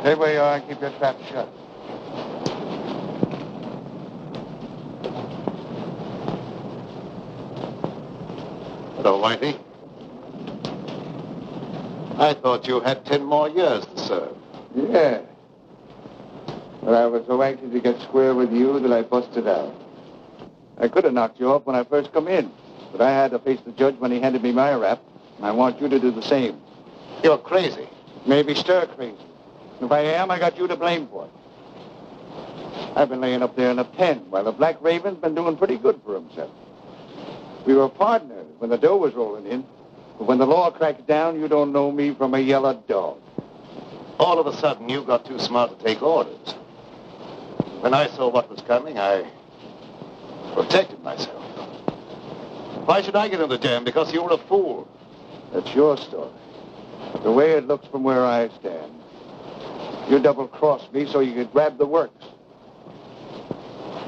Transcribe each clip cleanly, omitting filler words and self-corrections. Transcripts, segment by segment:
Stay where you are and keep your trap shut. Hello, Whitey. I thought you had 10 more years to serve. Yeah. But I was so anxious to get square with you that I busted out. I could have knocked you off when I first come in, but I had to face the judge when he handed me my rap, and I want you to do the same. You're crazy. Maybe stir crazy. If I am, I got you to blame for it. I've been laying up there in a pen while the Black Raven's been doing pretty good for himself. We were partners when the dough was rolling in, but when the law cracks down, you don't know me from a yellow dog. All of a sudden, you got too smart to take orders. When I saw what was coming, I protected myself. Why should I get in the jam? Because you were a fool. That's your story. The way it looks from where I stand, you double-crossed me so you could grab the works.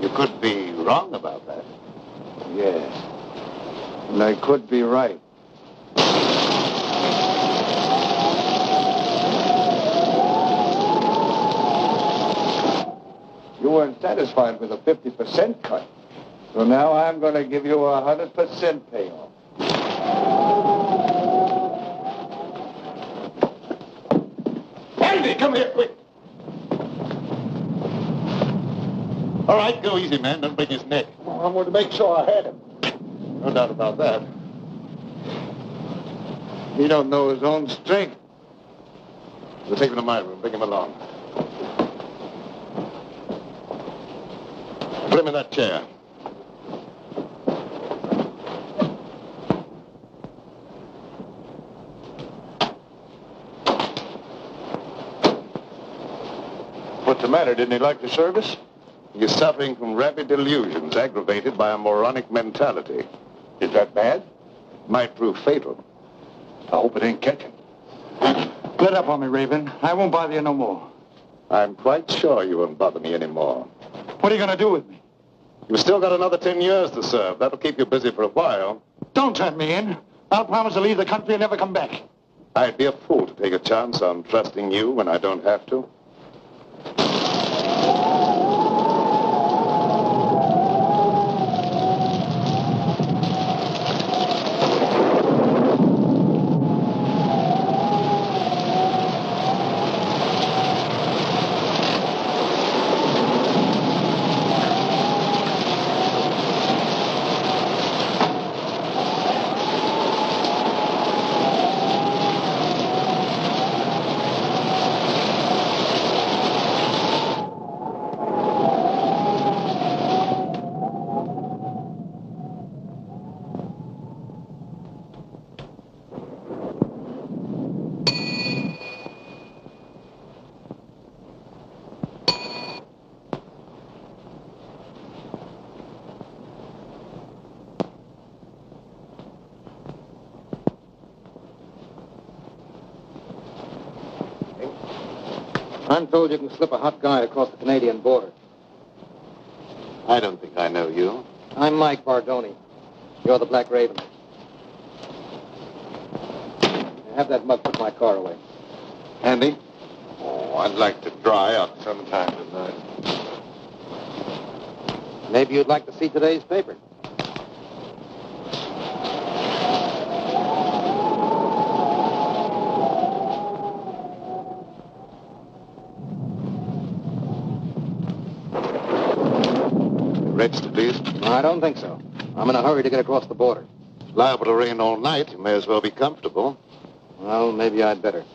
You could be wrong about that. Yes. And I could be right. You weren't satisfied with a 50% cut. So now I'm going to give you a 100% payoff. Andy, come here, quick. All right, go easy, man. Don't break his neck. Oh, I wanted to make sure I had him. No doubt about that. He don't know his own strength. We'll take him to my room. Bring him along. Put him in that chair. What's the matter? Didn't he like the service? He's suffering from rapid delusions aggravated by a moronic mentality. Is that bad? Might prove fatal. I hope it ain't catching. Let up on me, Raven. I won't bother you no more. I'm quite sure you won't bother me anymore. What are you going to do with me? You've still got another 10 years to serve. That'll keep you busy for a while. Don't turn me in. I'll promise to leave the country and never come back. I'd be a fool to take a chance on trusting you when I don't have to. I'm told you can slip a hot guy across the Canadian border. I don't think I know you. I'm Mike Bardoni. You're the Black Raven. Have that mug put my car away. Handy? Oh, I'd like to dry out sometime tonight. Maybe you'd like to see today's paper. Registered, please. I don't think so. I'm in a hurry to get across the border. It's liable to rain all night. You may as well be comfortable. Well, maybe I'd better.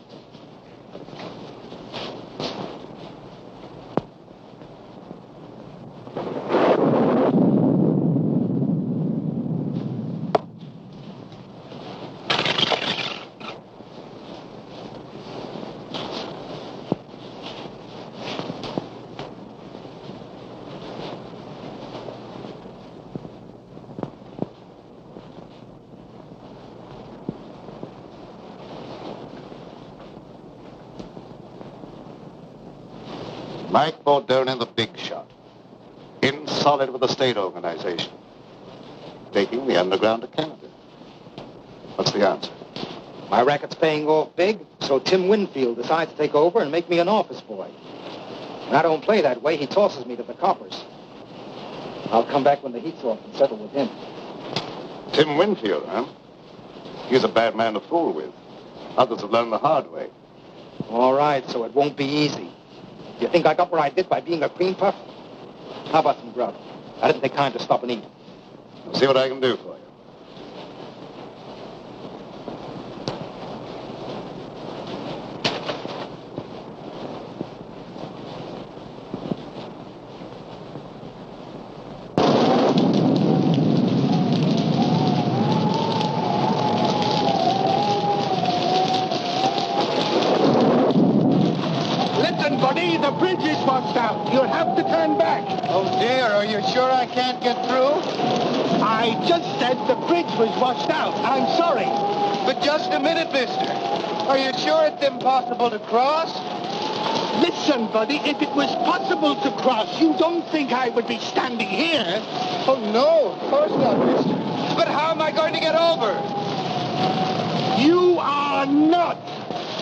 Mike Bardoni, the big shot. In solid with the state organization. Taking the underground to Canada. What's the answer? My racket's paying off big, so Tim Winfield decides to take over and make me an office boy. When I don't play that way, he tosses me to the coppers. I'll come back when the heat's off and settle with him. Tim Winfield, huh? He's a bad man to fool with. Others have learned the hard way. All right, so it won't be easy. You think I got where I did by being a cream puff? How about some grub? I didn't take time to stop and eat. I'll see what I can do for you. The bridge is washed out. You'll have to turn back. Oh, dear. Are you sure I can't get through? I just said the bridge was washed out. I'm sorry. But just a minute, mister. Are you sure it's impossible to cross? Listen, buddy, if it was possible to cross, you don't think I would be standing here? Oh, no, of course not, mister. But how am I going to get over? You are not.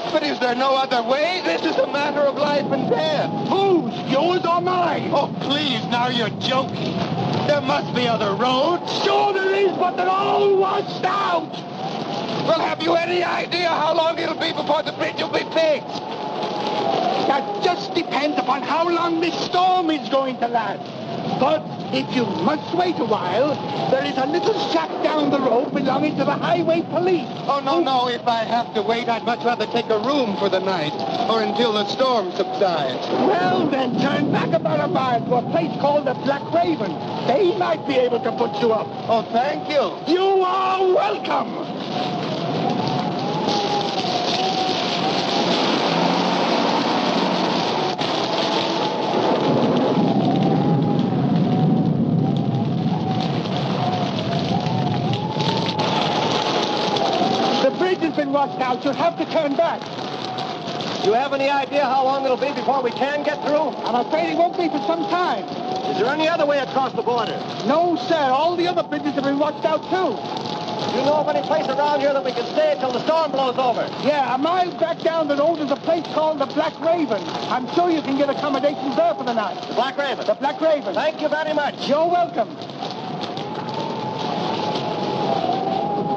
But is there no other way? This is a matter of life and death. Whose? Yours or mine? Oh, please, now you're joking. There must be other roads. Sure there is, but they're all washed out. Well, have you any idea how long it'll be before the bridge will be fixed? That just depends upon how long this storm is going to last. But if you must wait a while, there is a little shack down the road belonging to the highway police. Oh, no. If I have to wait, I'd much rather take a room for the night or until the storm subsides. Well, then turn back about a mile to a place called the Black Raven. They might be able to put you up. Oh, thank you. You are welcome. been washed out, you'll have to turn back. Do you have any idea how long it'll be before we can get through? I'm afraid it won't be for some time. Is there any other way across the border? No, sir. All the other bridges have been washed out, too. Do you know of any place around here that we can stay until the storm blows over? Yeah, a mile back down the road is a place called the Black Raven. I'm sure you can get accommodations there for the night. The Black Raven? The Black Raven. Thank you very much. You're welcome.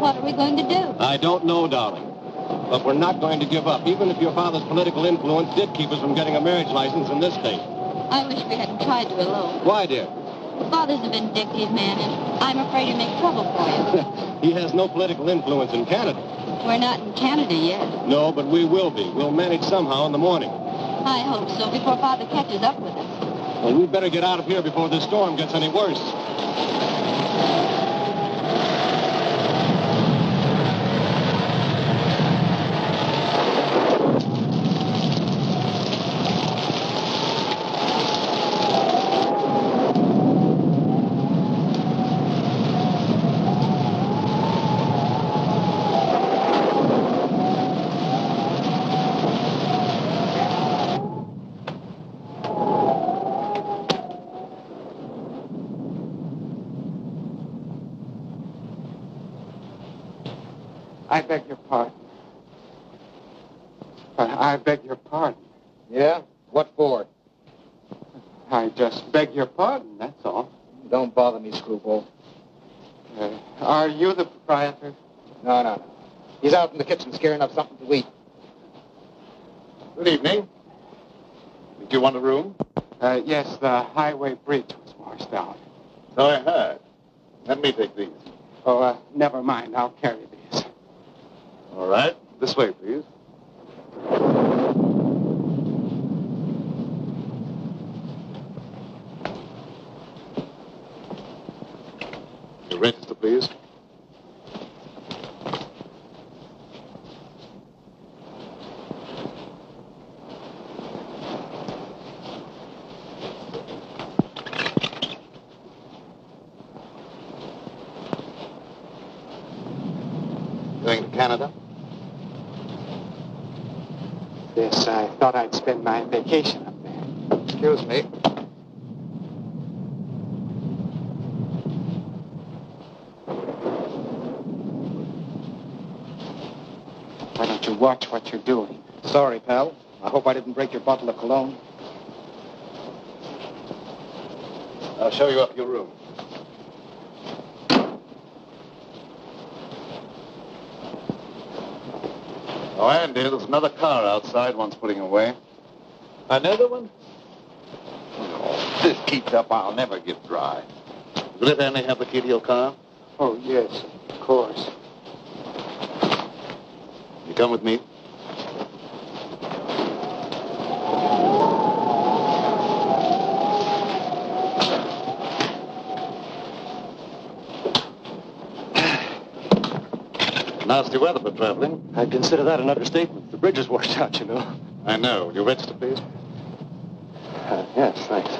What are we going to do? I don't know, darling. But we're not going to give up, even if your father's political influence did keep us from getting a marriage license in this state. I wish we hadn't tried to elope. Why, dear? Father's a vindictive man, and I'm afraid he'll make trouble for you. He has no political influence in Canada. We're not in Canada yet. No, but we will be. We'll manage somehow in the morning. I hope so, before Father catches up with us. Well, we'd better get out of here before this storm gets any worse. I beg your pardon. I beg your pardon. Yeah? What for? I just beg your pardon, that's all. Don't bother me, screwball. Are you the proprietor? No. He's out in the kitchen scaring up something to eat. Good evening. Did you want a room? Yes, the highway bridge was washed out. So I heard. Let me take these. Oh, never mind. I'll carry these. All right. This way, please. Your register, please. Going to Canada? Yes, I thought I'd spend my vacation up there. Excuse me. Why don't you watch what you're doing? Sorry, pal. I hope I didn't break your bottle of cologne. I'll show you up your room. Oh, Andy, there's another car outside one's putting away. Another one? Oh, if this keeps up, I'll never get dry. You let Andy have the key to your car? Oh, yes, of course. You come with me? Nasty weather for traveling. I'd consider that an understatement. The bridge is washed out, you know. I know. Your register, please. Yes, thanks.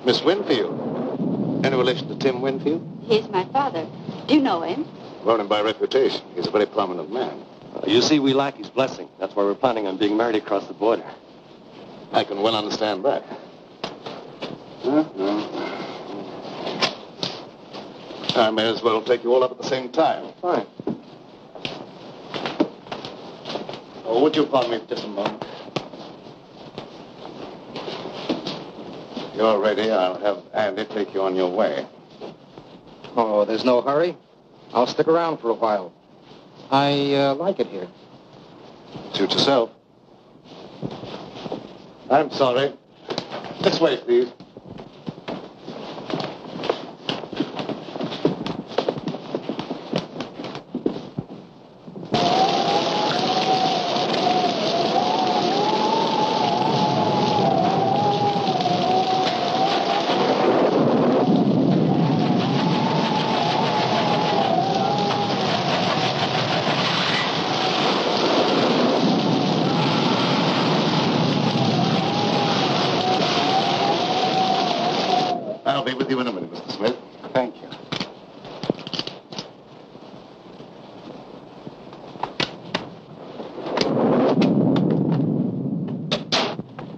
Miss Winfield. Any relation to Tim Winfield? He's my father. Do you know him? Known him by reputation. He's a very prominent man. You see, we lack his blessing. That's why we're planning on being married across the border. I can well understand that. I may as well take you all up at the same time. Fine. Oh, would you pardon me for just a moment? You're ready. I'll have Andy take you on your way. Oh, there's no hurry. I'll stick around for a while. I like it here. Suit yourself. I'm sorry. This way, please. with you in a minute, Mr. Smith. Thank you.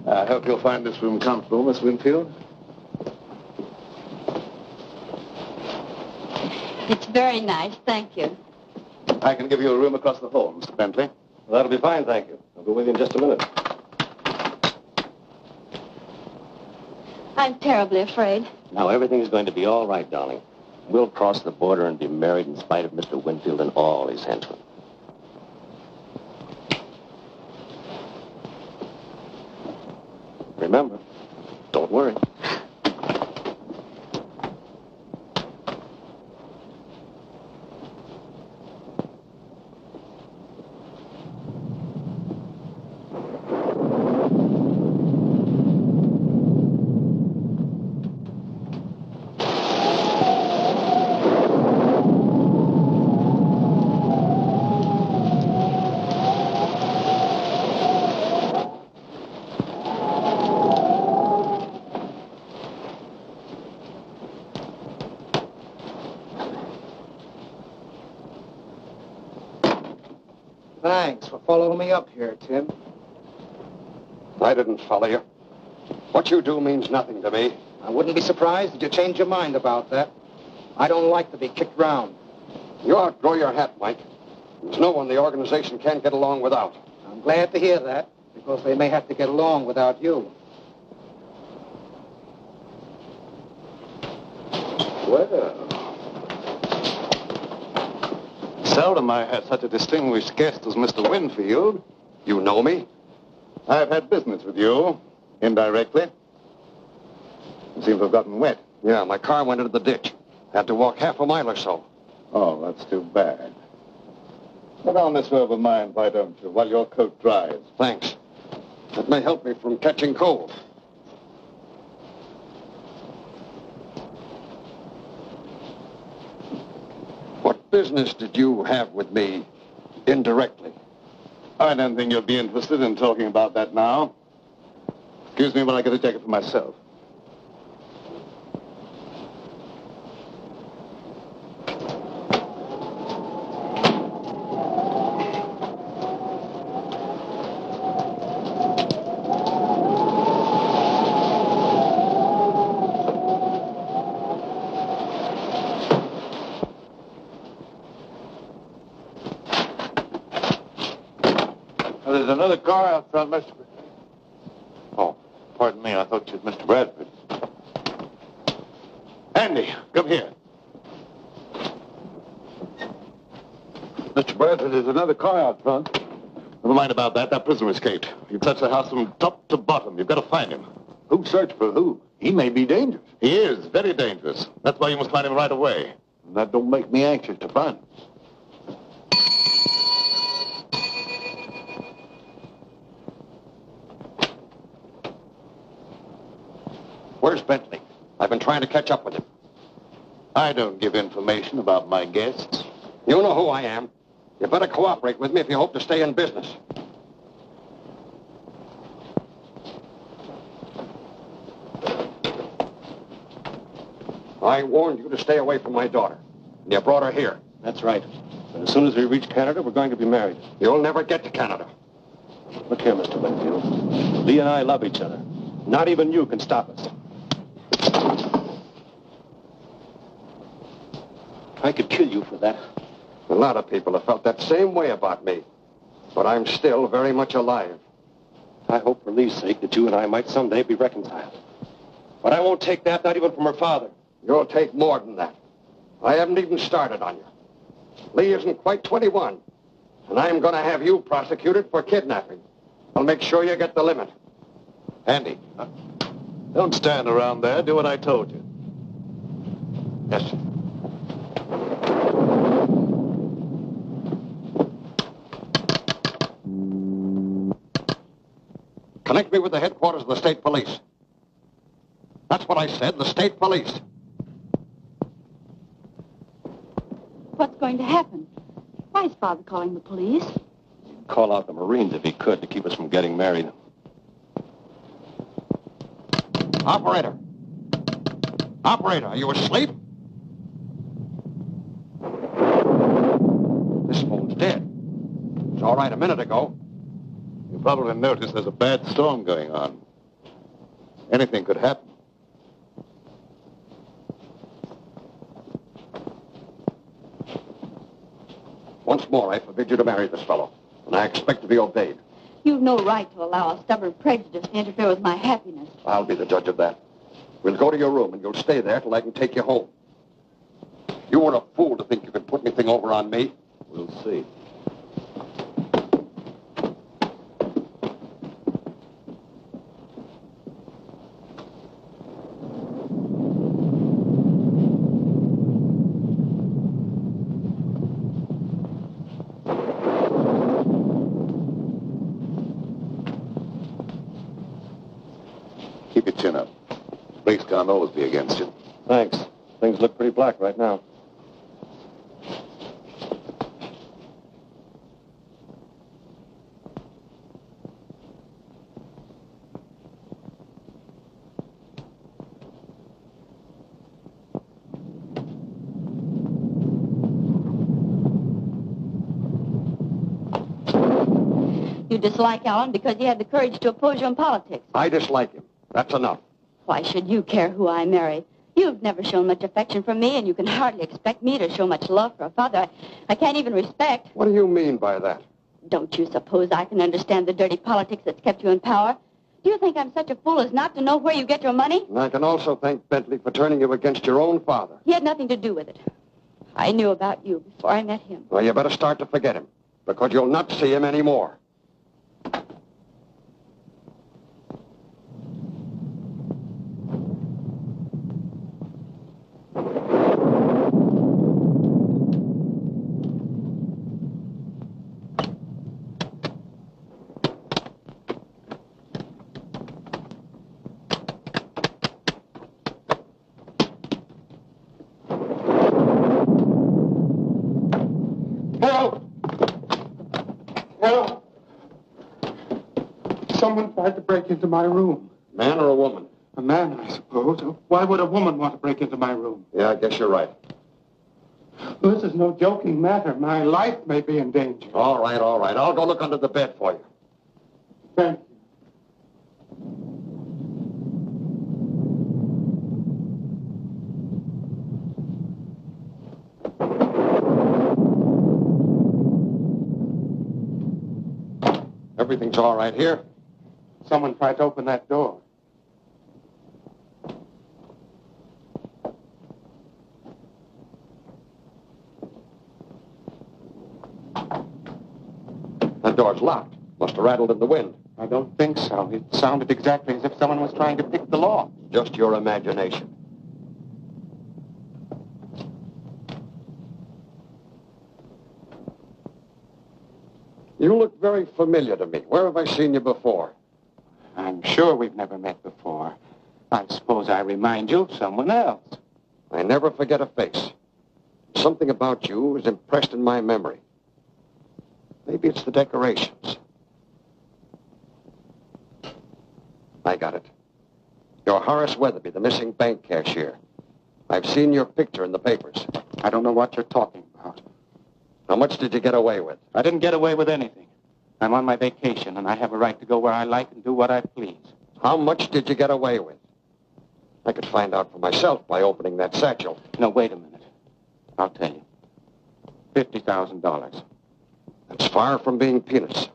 I hope you'll find this room comfortable, Miss Winfield. It's very nice, thank you. I can give you a room across the hall, Mr. Bentley. That'll be fine, thank you. I'll go with you in just a minute. I'm terribly afraid. Now, everything's going to be all right, darling. We'll cross the border and be married in spite of Mr. Winfield and all his henchmen. Remember, don't worry. Thanks for following me up here, Tim. I didn't follow you. What you do means nothing to me. I wouldn't be surprised if you changed your mind about that. I don't like to be kicked round. You outgrow your hat, Mike. There's no one the organization can't get along without. I'm glad to hear that, because they may have to get along without you. Well, seldom I had such a distinguished guest as Mr. Winfield. You know me? I've had business with you, indirectly. You seem to have gotten wet. Yeah, my car went into the ditch. Had to walk half a mile or so. Oh, that's too bad. Put on this robe of mine, why don't you, while your coat dries? Thanks. That may help me from catching cold. What business did you have with me indirectly? I don't think you'll be interested in talking about that now. Excuse me while I get a jacket for myself. There's another car out front, Mr. Oh, pardon me. I thought you was Mr. Bradford. Andy, come here. Mr. Bradford, there's another car out front. Never mind about that. That prisoner escaped. You've searched the house from top to bottom. You've got to find him. Who searched for who? He may be dangerous. He is. Very dangerous. That's why you must find him right away. That don't make me anxious to find him. Where's Bentley? I've been trying to catch up with him. I don't give information about my guests. You know who I am. You better cooperate with me if you hope to stay in business. I warned you to stay away from my daughter. And you brought her here. That's right. And as soon as we reach Canada, we're going to be married. You'll never get to Canada. Look here, Mr. Winfield. Lee and I love each other. Not even you can stop us. I could kill you for that. A lot of people have felt that same way about me. But I'm still very much alive. I hope for Lee's sake that you and I might someday be reconciled. But I won't take that, not even from her father. You'll take more than that. I haven't even started on you. Lee isn't quite 21. And I'm going to have you prosecuted for kidnapping. I'll make sure you get the limit. Andy, don't stand around there. Do what I told you. Yes, sir. Connect me with the headquarters of the state police. That's what I said, the state police. What's going to happen? Why is Father calling the police? He'd call out the Marines if he could to keep us from getting married. Operator. Operator, are you asleep? This phone's dead. It's all right a minute ago. You probably noticed there's a bad storm going on. Anything could happen. Once more, I forbid you to marry this fellow, and I expect to be obeyed. You've no right to allow a stubborn prejudice to interfere with my happiness. I'll be the judge of that. We'll go to your room, and you'll stay there till I can take you home. You weren't a fool to think you could put anything over on me. We'll see. Keep your chin up. Blake's can't always be against you. Thanks. Things look pretty black right now. You dislike Alan because he had the courage to oppose you in politics. I dislike him. That's enough. Why should you care who I marry? You've never shown much affection for me, and you can hardly expect me to show much love for a father I can't even respect. What do you mean by that? Don't you suppose I can understand the dirty politics that's kept you in power? Do you think I'm such a fool as not to know where you get your money? And I can also thank Bentley for turning you against your own father. He had nothing to do with it. I knew about you before I met him. Well, you better start to forget him, because you'll not see him anymore. Someone tried to break into my room. Man or a woman? A man, I suppose. Why would a woman want to break into my room? Yeah, I guess you're right. This is no joking matter. My life may be in danger. All right, all right. I'll go look under the bed for you. Thank you. Everything's all right here. Someone tried to open that door. That door's locked. Must have rattled in the wind. I don't think so. It sounded exactly as if someone was trying to pick the lock. Just your imagination. You look very familiar to me. Where have I seen you before? I'm sure we've never met before. I suppose I remind you of someone else. I never forget a face. Something about you is impressed in my memory. Maybe it's the decorations. I got it. You're Horace Weatherby, the missing bank cashier. I've seen your picture in the papers. I don't know what you're talking about. How much did you get away with? I didn't get away with anything. I'm on my vacation, and I have a right to go where I like and do what I please. How much did you get away with? I could find out for myself by opening that satchel. No, wait a minute. I'll tell you. $50,000. That's far from being peanuts.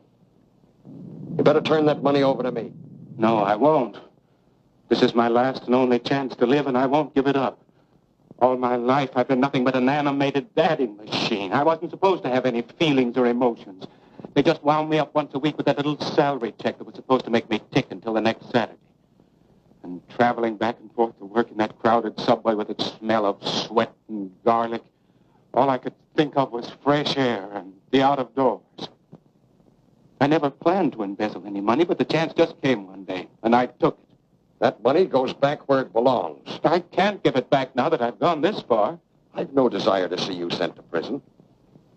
You better turn that money over to me. No, I won't. This is my last and only chance to live, and I won't give it up. All my life, I've been nothing but an animated dadding machine. I wasn't supposed to have any feelings or emotions. They just wound me up once a week with that little salary check that was supposed to make me tick until the next Saturday. And traveling back and forth to work in that crowded subway with its smell of sweat and garlic, all I could think of was fresh air and the out of doors. I never planned to embezzle any money, but the chance just came one day, and I took it. That money goes back where it belongs. I can't give it back now that I've gone this far. I've no desire to see you sent to prison.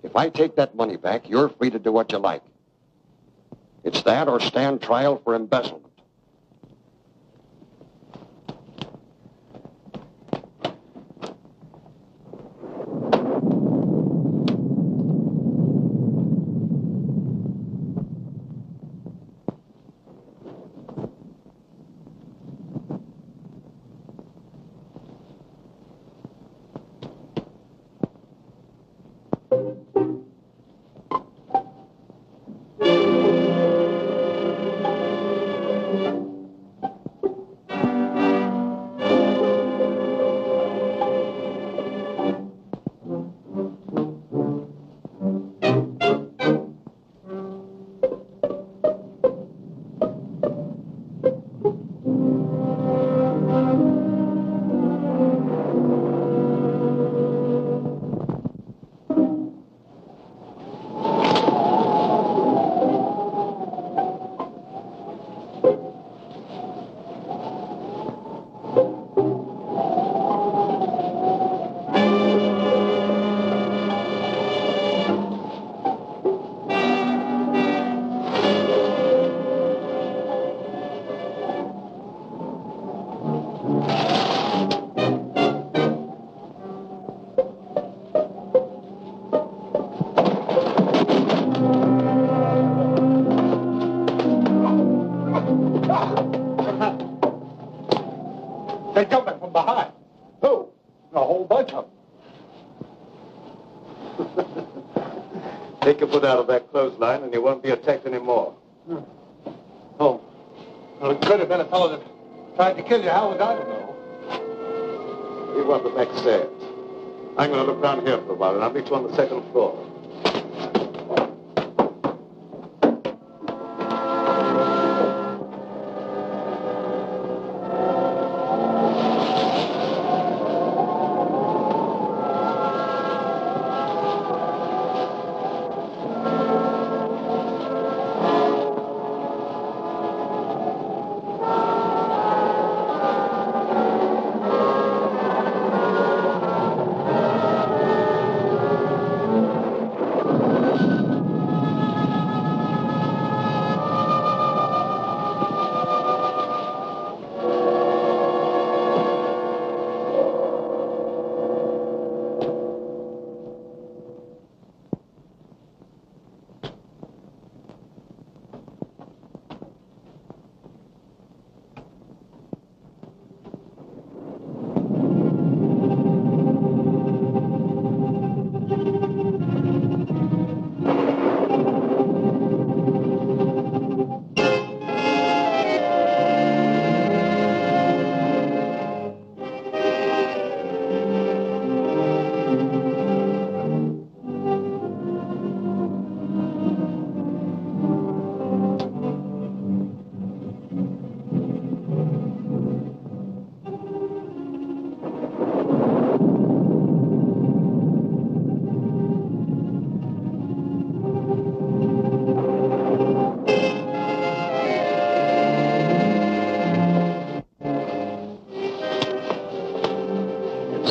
If I take that money back, you're free to do what you like. It's that or stand trial for embezzlement. They're jumping from behind. Who? A whole bunch of them. Take your foot out of that clothesline and you won't be attacked anymore. Oh. Well, it could have been a fellow that tried to kill you. How was I to know? You want the back stairs. I'm going to look down here for a while, and I'll meet you on the second floor.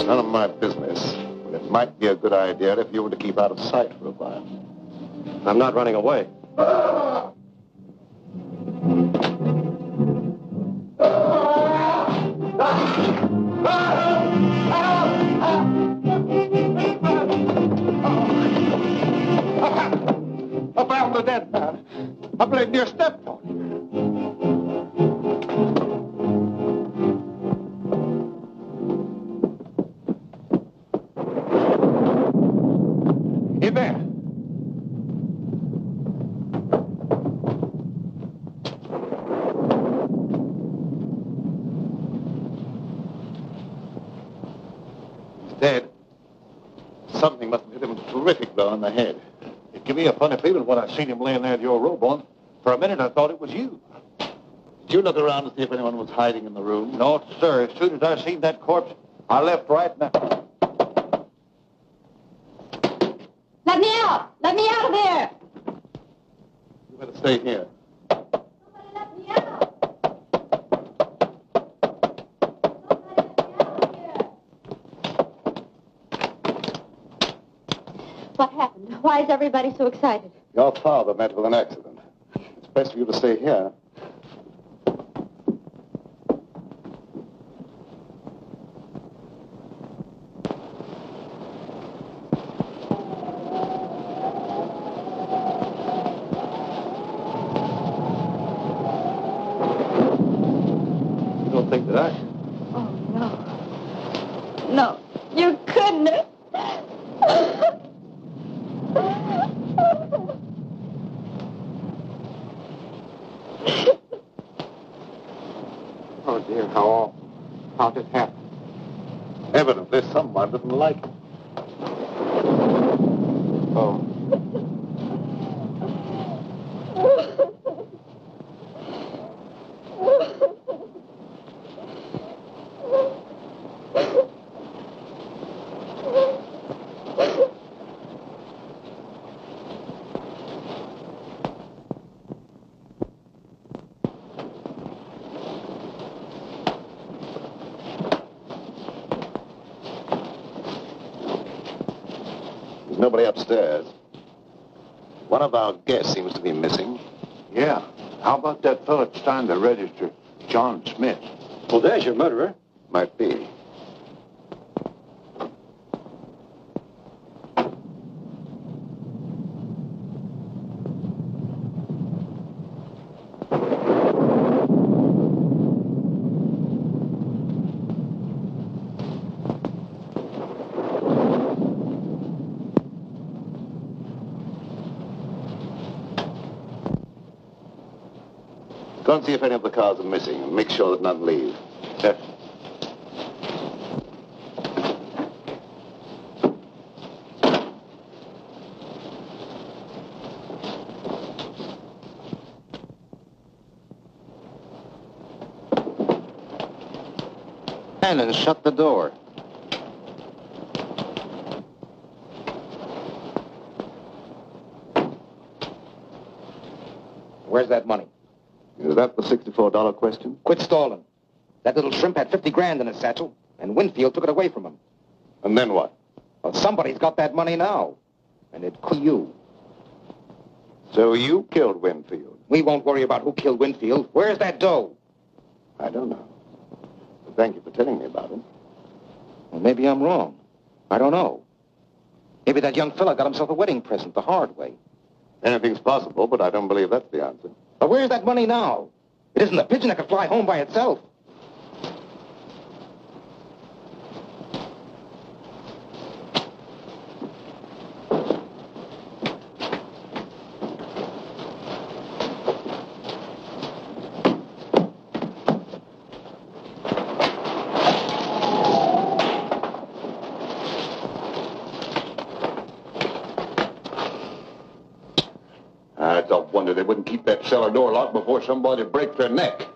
None of my business, but it might be a good idea if you were to keep out of sight for a while. I'm not running away. I found the dead man. I believe you stepped on him. In there. He's dead. Something must have hit him a terrific blow on the head. It gave me a funny feeling when I seen him laying there with your robe on. For a minute, I thought it was you. Did you look around to see if anyone was hiding in the room? No, sir. As soon as I seen that corpse, I left right now. Let me out! Let me out of there! You better stay here. Somebody let me out! Somebody let me out of here! What happened? Why is everybody so excited? Your father met with an accident. It's best for you to stay here. Think that I... Oh, no. No, you couldn't have. Oh, dear, how awful. How did it happen? Evidently, someone didn't like it. Oh. There's nobody upstairs. One of our guests seems to be missing. Yeah. How about that fellow that's trying to register, John Smith? Well, there's your murderer. Might be. Go and see if any of the cars are missing and make sure that none leave. Yes. And shut the door. Where's that money? Is that the $64 question? Quit stalling. That little shrimp had 50 grand in his satchel, and Winfield took it away from him. And then what? Well, somebody's got that money now, and it could be you. So you killed Winfield? We won't worry about who killed Winfield. Where's that dough? I don't know. But thank you for telling me about it. Well, maybe I'm wrong. I don't know. Maybe that young fella got himself a wedding present the hard way. Anything's possible, but I don't believe that's the answer. But where's that money now? It isn't a pigeon that could fly home by itself. It's a wonder they wouldn't keep that cellar door locked before somebody break their neck.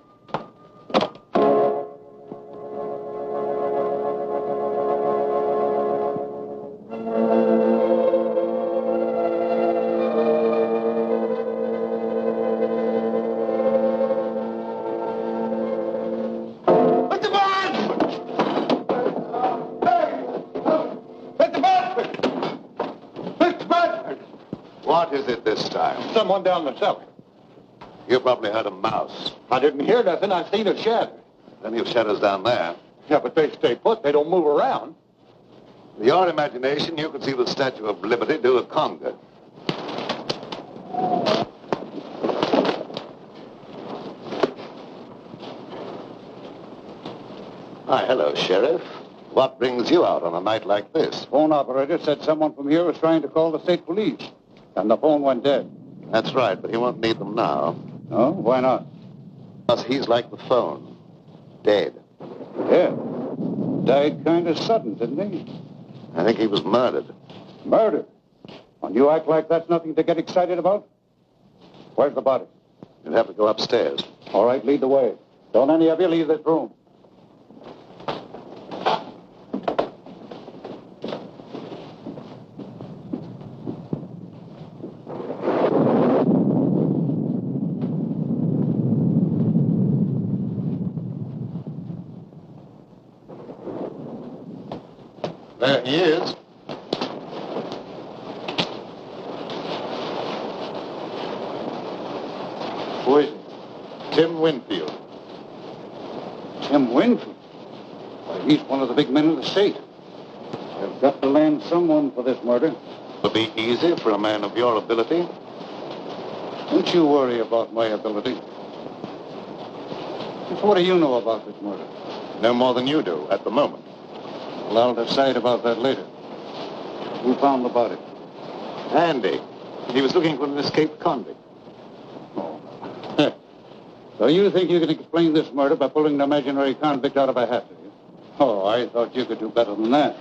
What is it this time? Someone down the cellar. You probably heard a mouse. I didn't hear nothing. I seen it shatter. Plenty of shadows down there. Yeah, but they stay put. They don't move around. With your imagination, you could see the Statue of Liberty do a conga. Hi, hello, Sheriff. What brings you out on a night like this? Phone operator said someone from here was trying to call the state police, and the phone went dead. That's right, but he won't need them now. No? Why not? Because he's like the phone. Dead. Yeah. Died kind of sudden, didn't he? I think he was murdered. Murder? And you act like that's nothing to get excited about? Where's the body? You'll have to go upstairs. All right, lead the way. Don't any of you leave this room. There he is. Who is he? Tim Winfield. Tim Winfield? Why, he's one of the big men in the state. They've got to land someone for this murder. It'll be easy for a man of your ability. Don't you worry about my ability. Just what do you know about this murder? No more than you do at the moment. Well, I'll decide about that later. Who found the body? Andy. He was looking for an escaped convict. Oh. So you think you can explain this murder by pulling an imaginary convict out of a hat, do you? Oh, I thought you could do better than that.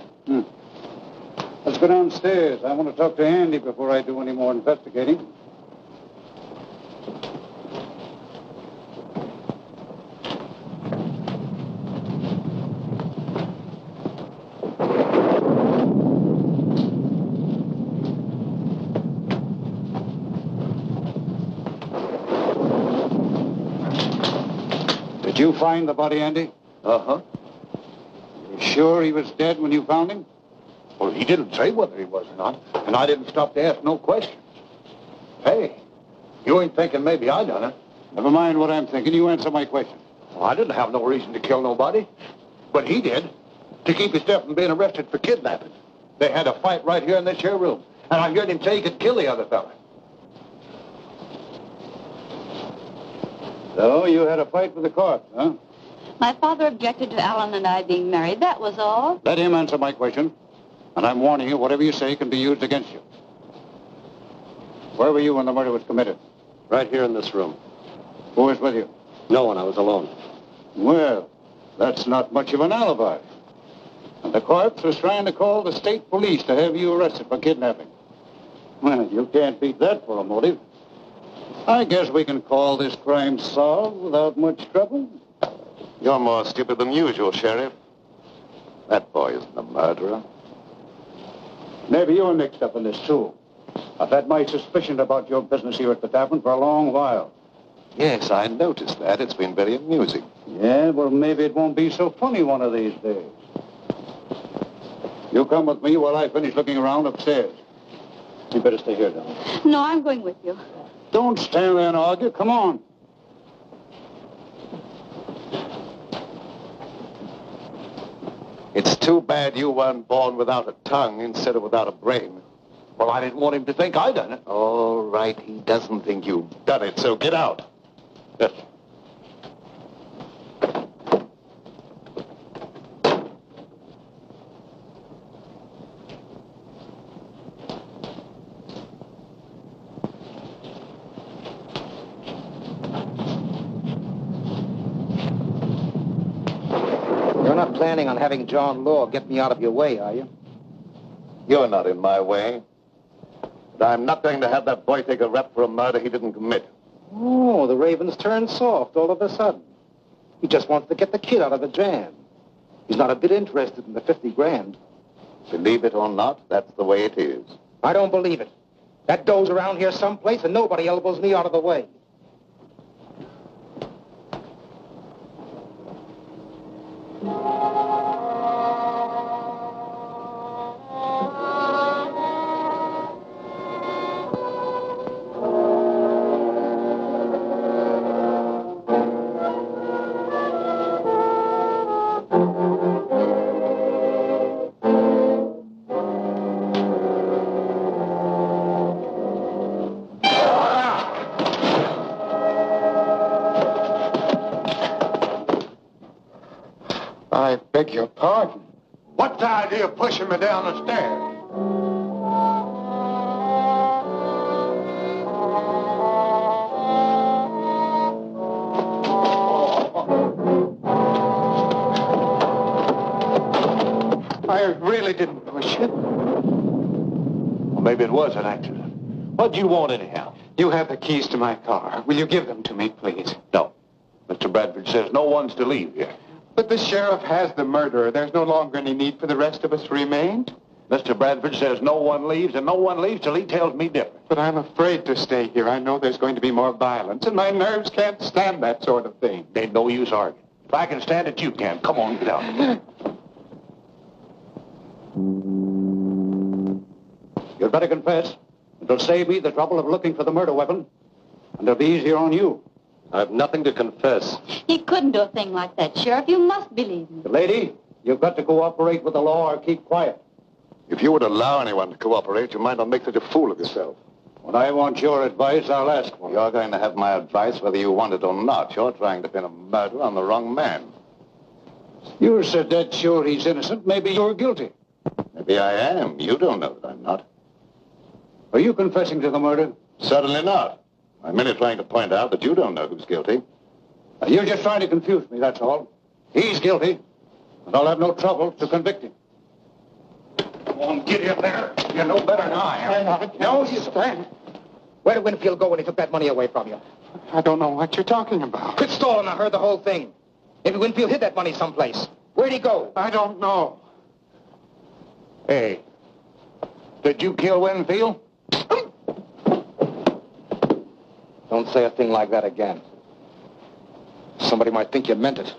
Let's go downstairs. I want to talk to Andy before I do any more investigating. Did you find the body, Andy? Uh-huh. You sure he was dead when you found him? Well, he didn't say whether he was or not, and I didn't stop to ask no questions. Hey, you ain't thinking maybe I done it. Never mind what I'm thinking. You answer my question. Well, I didn't have no reason to kill nobody. But he did, to keep his dad from being arrested for kidnapping. They had a fight right here in this here room. And I heard him say he could kill the other fella. So you had a fight with the court, huh? My father objected to Alan and I being married. That was all. Let him answer my question. And I'm warning you, whatever you say can be used against you. Where were you when the murder was committed? Right here in this room. Who was with you? No one. I was alone. Well, that's not much of an alibi. And the corpse was trying to call the state police to have you arrested for kidnapping. Well, you can't beat that for a motive. I guess we can call this crime solved without much trouble. You're more stupid than usual, Sheriff. That boy isn't a murderer. Maybe you're mixed up in this, too. I've had my suspicion about your business here at the tavern for a long while. Yes, I noticed that. It's been very amusing. Yeah, well, maybe it won't be so funny one of these days. You come with me while I finish looking around upstairs. You better stay here, Don. No, I'm going with you. Don't stand there and argue. Come on. It's too bad you weren't born without a tongue instead of without a brain. Well, I didn't want him to think I done it. All right, he doesn't think you've done it, so get out. Yes. You're not planning on having John Law get me out of your way, are you? You're not in my way. But I'm not going to have that boy take a rap for a murder he didn't commit. Oh, the Raven's turned soft all of a sudden. He just wants to get the kid out of the jam. He's not a bit interested in the 50 grand. Believe it or not, that's the way it is. I don't believe it. That doe's around here someplace and nobody elbows me out of the way. I beg your pardon. What's the idea of pushing me down the stairs? I really didn't push you. Well, maybe it was an accident. What do you want anyhow? You have the keys to my car. Will you give them to me, please? No. Mr. Bradford says no one's to leave here. But the sheriff has the murderer. There's no longer any need for the rest of us to remain. Mr. Bradford says no one leaves, and no one leaves till he tells me different. But I'm afraid to stay here. I know there's going to be more violence, and my nerves can't stand that sort of thing. Ain't no use arguing. If I can stand it, you can. Come on, get out. You'd better confess. It'll save me the trouble of looking for the murder weapon, and it'll be easier on you. I've nothing to confess. He couldn't do a thing like that, Sheriff. You must believe me. Lady, you've got to cooperate with the law or keep quiet. If you would allow anyone to cooperate, you might not make such a fool of yourself. When I want your advice, I'll ask for it. You're going to have my advice whether you want it or not. You're trying to pin a murder on the wrong man. You're so dead sure he's innocent, maybe you're guilty. Maybe I am. You don't know that I'm not. Are you confessing to the murder? Certainly not. I'm merely trying to point out that you don't know who's guilty. You're just trying to confuse me, that's all. He's guilty, and I'll have no trouble to convict him. Come on, get in there. You know better than I am. No, you stand. Where did Winfield go when he took that money away from you? I don't know what you're talking about. Quit stalling. I heard the whole thing. Maybe Winfield hid that money someplace. Where'd he go? I don't know. Hey, did you kill Winfield? Don't say a thing like that again. Somebody might think you meant it.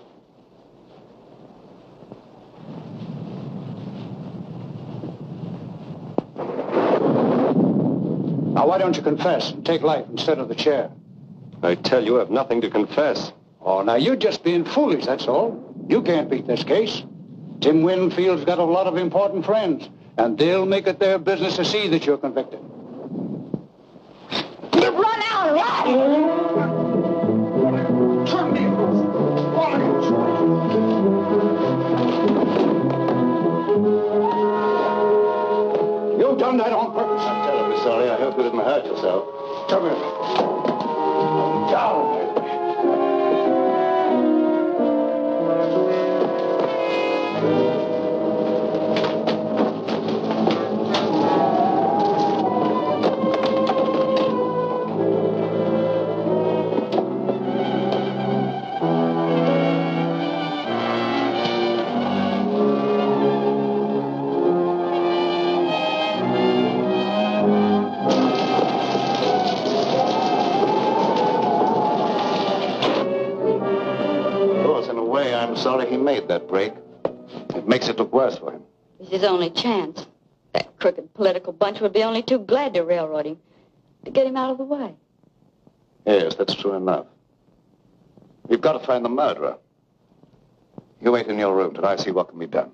Now, why don't you confess and take life instead of the chair? I tell you, I have nothing to confess. Oh, now, you're just being foolish, that's all. You can't beat this case. Tim Winfield's got a lot of important friends, and they'll make it their business to see that you're convicted. You run out, run! You've done that on purpose. I'm terribly sorry. I hope you didn't hurt yourself. Come here. Down. I'm sorry he made that break. It makes it look worse for him. It's his only chance. That crooked political bunch would be only too glad to railroad him, to get him out of the way. Yes, that's true enough. We've got to find the murderer. You wait in your room till I see what can be done.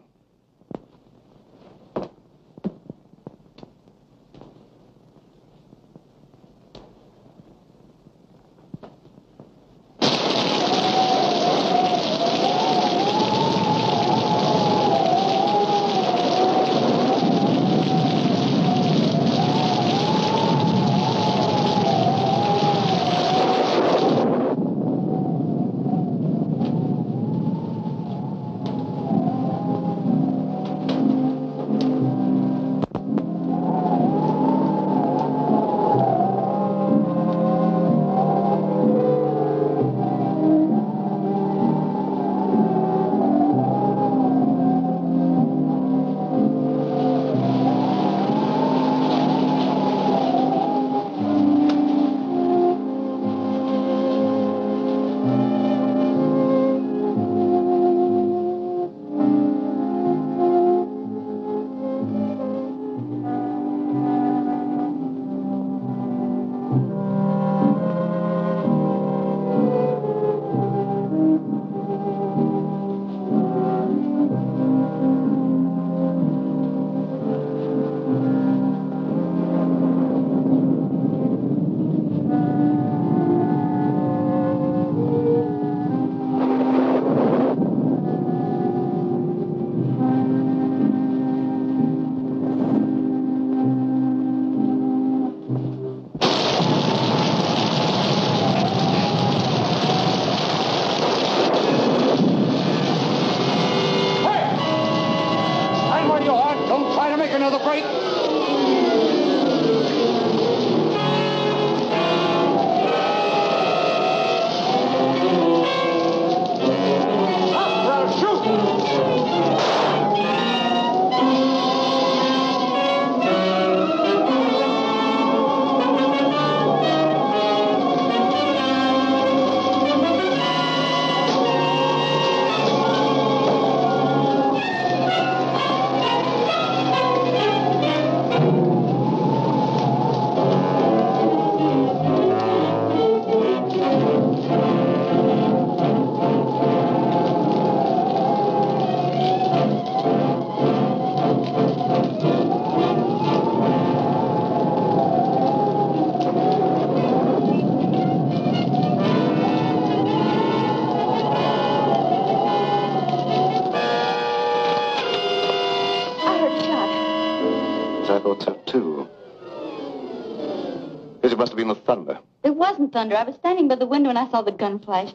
Thunder. I was standing by the window and I saw the gun flash.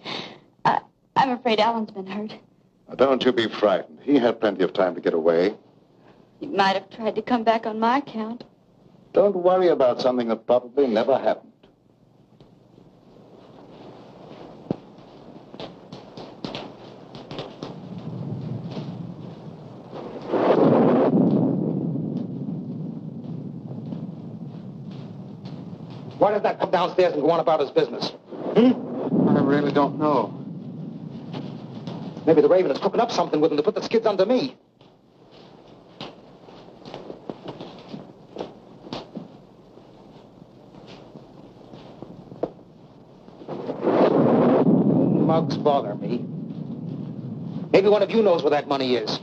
I'm afraid Alan's been hurt. Now, don't you be frightened. He had plenty of time to get away. He might have tried to come back on my account. Don't worry about something that probably never happened. Why did that come downstairs and go on about his business? I really don't know. Maybe the Raven is cooking up something with him to put the skids under me. Mugs bother me. Maybe one of you knows where that money is.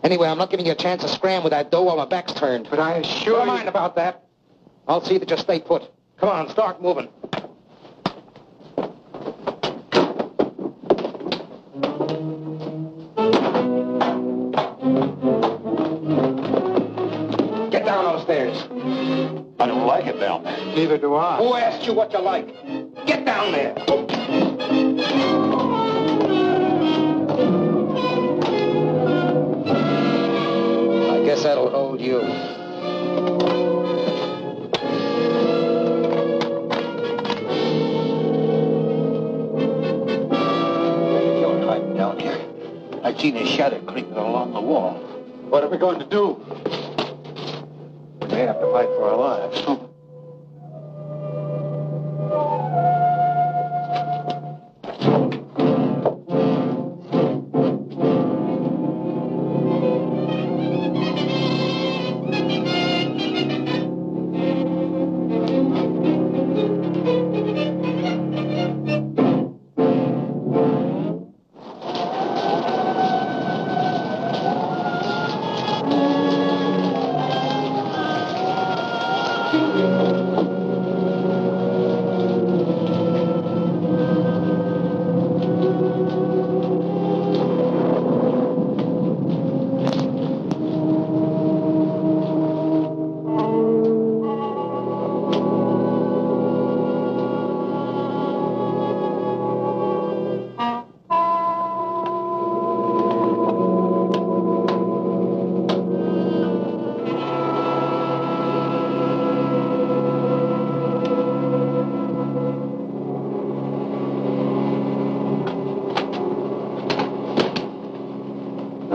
Anyway, I'm not giving you a chance to scram with that dough while my back's turned. But I assure you... Don't mind about that. I'll see that you stay put. Come on, start moving. Get down those stairs. I don't like it down there. Neither do I. Who asked you what you like? Get down there. I guess that'll hold you. You're hiding down here. I've seen a shadow creeping along the wall. What are we going to do? We may have to fight for our lives.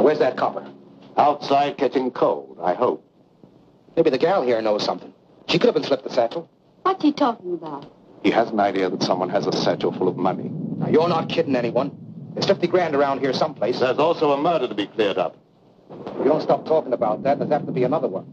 Where's that copper? Outside catching cold, I hope. Maybe the gal here knows something. She could have been slipped the satchel. What's he talking about? He has an idea that someone has a satchel full of money. Now, you're not kidding anyone. There's 50 grand around here someplace. There's also a murder to be cleared up. If you don't stop talking about that, there's apt to be another one.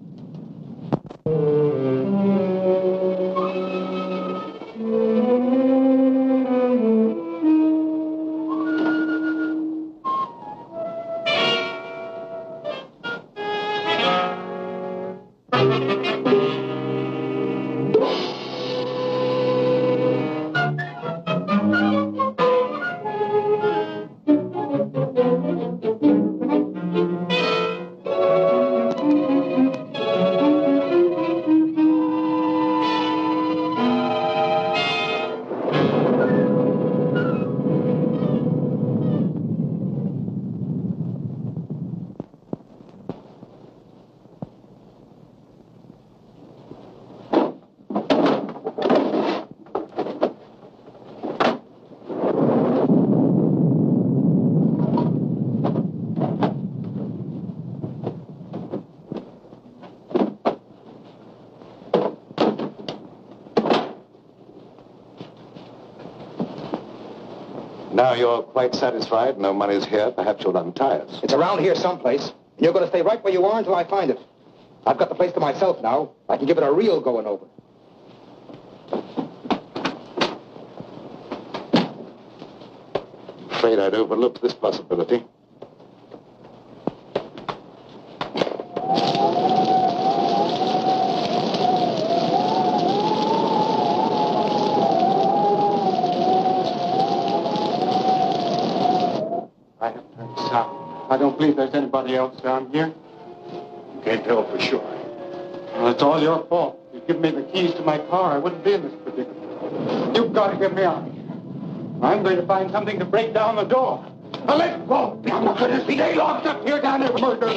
Now you're quite satisfied, no money's here, perhaps you'll untie us. It's around here someplace. And you're going to stay right where you are until I find it. I've got the place to myself now. I can give it a real going over. Afraid I'd overlooked this possibility. I have turned south. I don't believe there's anybody else down here. You can't tell for sure. Well, it's all your fault. If you'd given me the keys to my car, I wouldn't be in this predicament. You've got to get me out of here. I'm going to find something to break down the door. Now let go. I'm not going to stay locked up here down there for murder.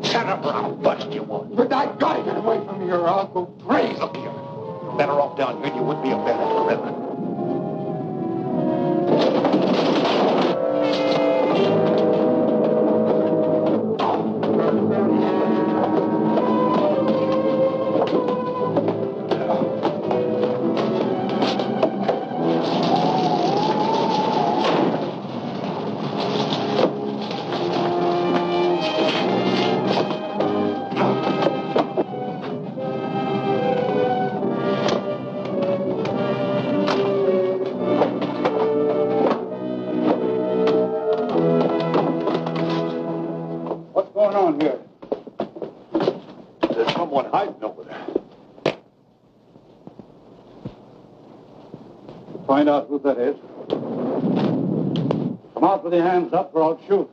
Shut up or I'll bust you one. But I got to get away from here or I'll go crazy. Look here. You're better off down here than you would be up there at the river. find out who that is. Come out with your hands up or I'll shoot.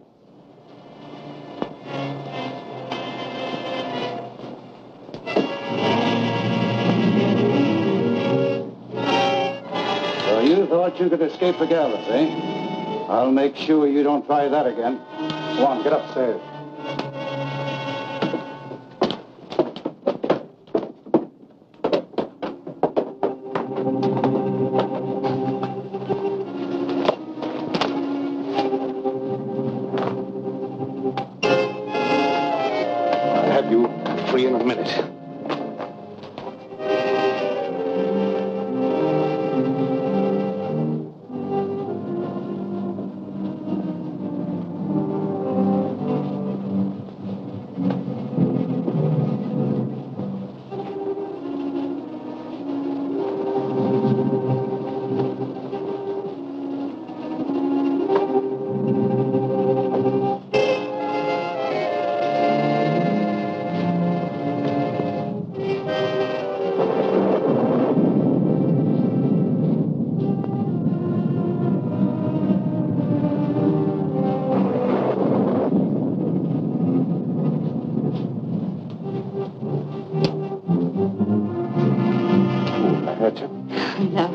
So you thought you could escape the gallows, eh? I'll make sure you don't try that again. Go on, get upstairs. I'll have you free in a minute. No.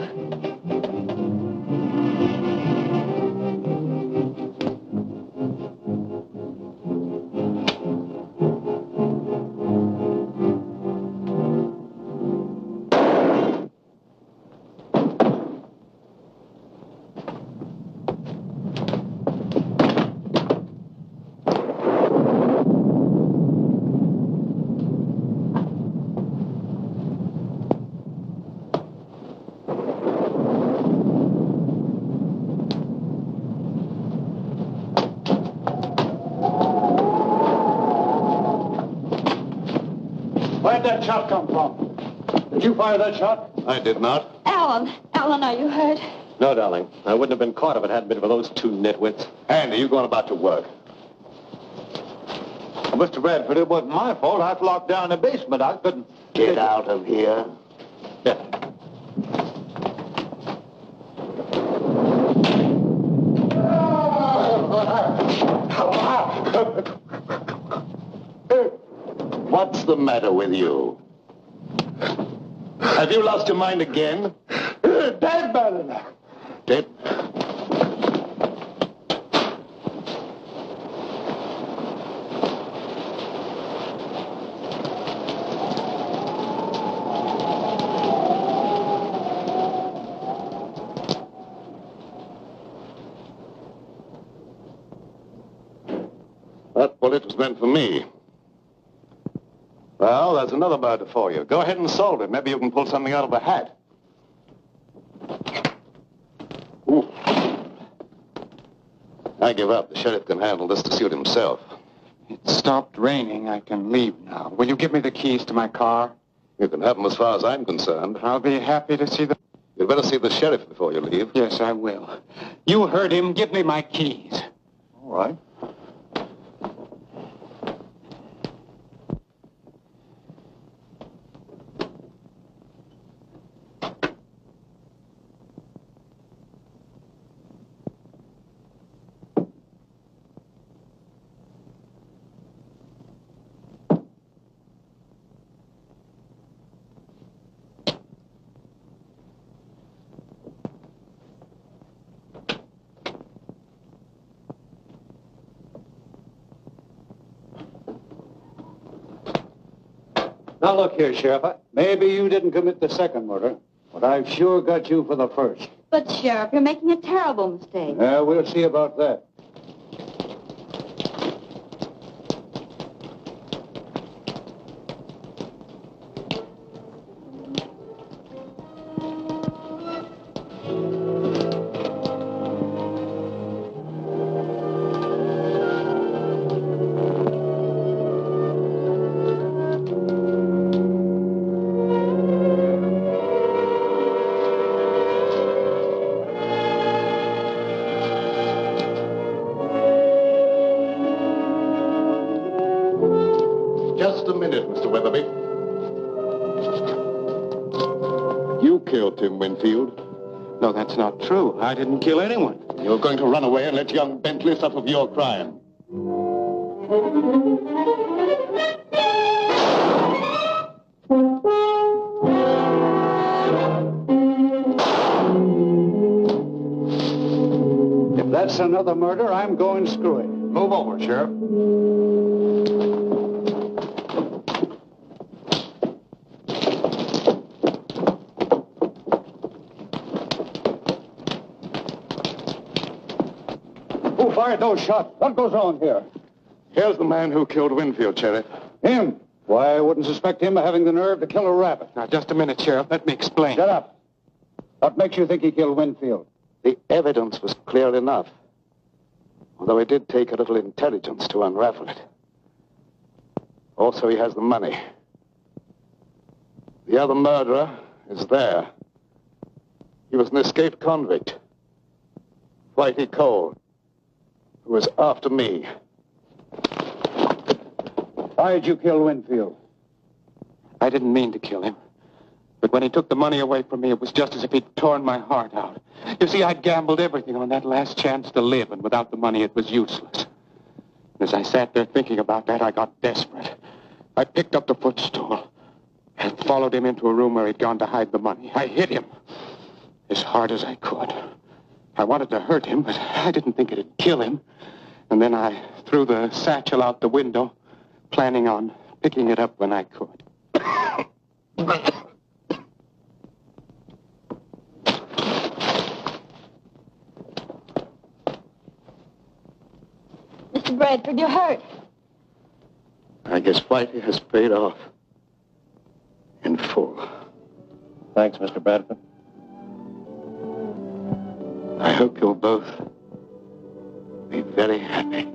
Where'd that shot come from? Did you fire that shot? I did not. Alan, are you hurt? No, darling. I wouldn't have been caught if it hadn't been for those two nitwits. Andy, you going about to work? Well, Mr. Bradford, it wasn't my fault. I was locked down in the basement. I couldn't... Get out of here. Yeah. What's the matter with you? Have you lost your mind again? Dead, man. Dead? That bullet was meant for me. Well, there's another murder for you. Go ahead and solve it. Maybe you can pull something out of the hat. Ooh. I give up. The sheriff can handle this to suit himself. It stopped raining. I can leave now. Will you give me the keys to my car? You can have them as far as I'm concerned. I'll be happy to see the... You'd better see the sheriff before you leave. Yes, I will. You heard him. Give me my keys. All right. Now, look here, Sheriff. Maybe you didn't commit the second murder, but I've sure got you for the first. But, Sheriff, you're making a terrible mistake. Yeah, we'll see about that. Just a minute, Mr. Weatherby. You killed Tim Winfield. No, that's not true. I didn't kill anyone. You're going to run away and let young Bentley suffer for your crime. If that's another murder, I'm going screwy. Move over, Sheriff. Who fired those shots? What goes on here? Here's the man who killed Winfield, Sheriff. Him? Why, I wouldn't suspect him of having the nerve to kill a rabbit. Now, just a minute, Sheriff. Let me explain. Shut up. What makes you think he killed Winfield? The evidence was clear enough. Although it did take a little intelligence to unravel it. Also, he has the money. The other murderer is there. He was an escaped convict. Whitey Cole, who was after me. Why did you kill Winfield? I didn't mean to kill him. But when he took the money away from me, it was just as if he'd torn my heart out. You see, I'd gambled everything on that last chance to live, and without the money, it was useless. As I sat there thinking about that, I got desperate. I picked up the footstool and followed him into a room where he'd gone to hide the money. I hit him as hard as I could. I wanted to hurt him, but I didn't think it'd kill him. And then I threw the satchel out the window, planning on picking it up when I could. Mr. Bradford, you're hurt. I guess Whitey has paid off in full. Thanks, Mr. Bradford. I hope you'll both be very happy.